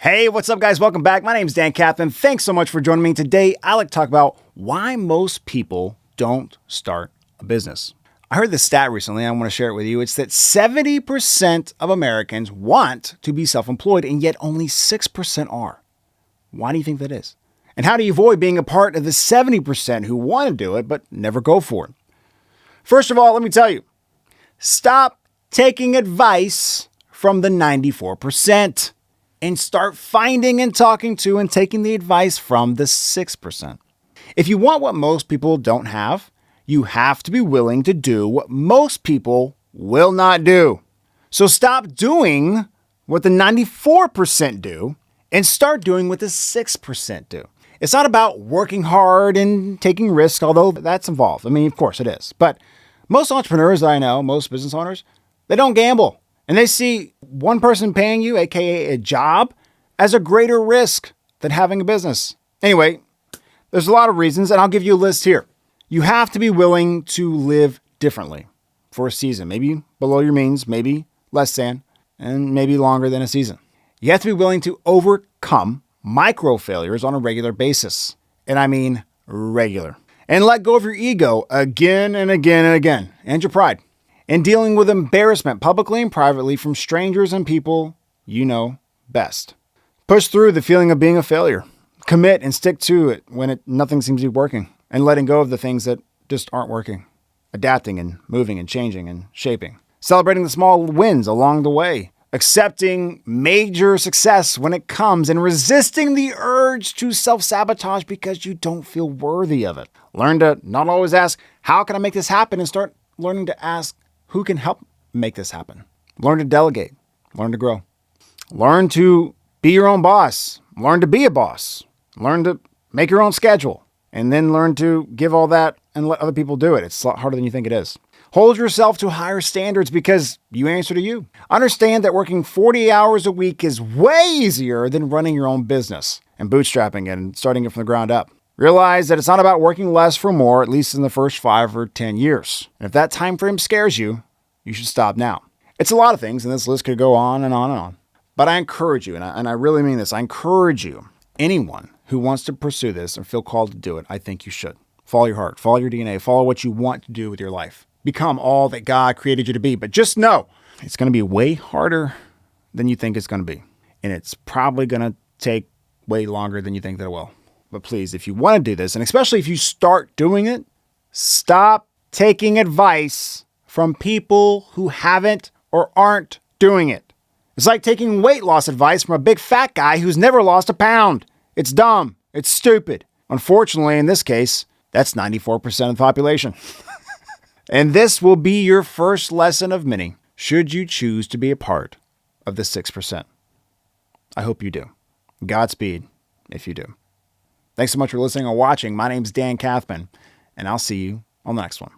Hey, what's up, guys? Welcome back. My name is Dan Kaplan. Thanks so much for joining me. Today, I like to talk about why most people don't start a business. I heard this stat recently, and I want to share it with you. It's that 70% of Americans want to be self-employed, and yet only 6% are. Why do you think that is? And how do you avoid being a part of the 70% who want to do it, but never go for it? First of all, let me tell you, stop taking advice from the 94%. And start finding and talking to and taking the advice from the 6%. If you want what most people don't have, you have to be willing to do what most people will not do. So stop doing what the 94% do and start doing what the 6% do. It's not about working hard and taking risks, although that's involved. I mean, of course it is. But most entrepreneurs I know, most business owners, they don't gamble. And they see one person paying you, aka a job, as a greater risk than having a business. Anyway, there's a lot of reasons, and I'll give you a list here. You have to be willing to live differently for a season, maybe below your means, maybe less than, and maybe longer than a season. You have to be willing to overcome micro failures on a regular basis. And I mean regular. And let go of your ego again and again and again, and your pride. And dealing with embarrassment publicly and privately from strangers and people you know best. Push through the feeling of being a failure. Commit and stick to it when nothing seems to be working. And letting go of the things that just aren't working. Adapting and moving and changing and shaping. Celebrating the small wins along the way. Accepting major success when it comes and resisting the urge to self-sabotage because you don't feel worthy of it. Learn to not always ask, how can I make this happen? And start learning to ask, who can help make this happen? Learn to delegate. Learn to grow. Learn to be your own boss. Learn to be a boss. Learn to make your own schedule. And then learn to give all that and let other people do it. It's a lot harder than you think it is. Hold yourself to higher standards because you answer to you. Understand that working 40 hours a week is way easier than running your own business and bootstrapping it and starting it from the ground up. Realize that it's not about working less for more, at least in the first 5 or 10 years. And if that time frame scares you, you should stop now. It's a lot of things, and this list could go on and on and on. But I encourage you, and I really mean this, I encourage you, anyone who wants to pursue this or feel called to do it, I think you should. Follow your heart, follow your DNA, follow what you want to do with your life. Become all that God created you to be. But just know, it's going to be way harder than you think it's going to be. And it's probably going to take way longer than you think that it will. But please, if you want to do this, and especially if you start doing it, stop taking advice from people who haven't or aren't doing it. It's like taking weight loss advice from a big fat guy who's never lost a pound. It's dumb. It's stupid. Unfortunately, in this case, that's 94% of the population. And this will be your first lesson of many, should you choose to be a part of the 6%. I hope you do. Godspeed if you do. Thanks so much for listening or watching. My name's Dan Kathman, and I'll see you on the next one.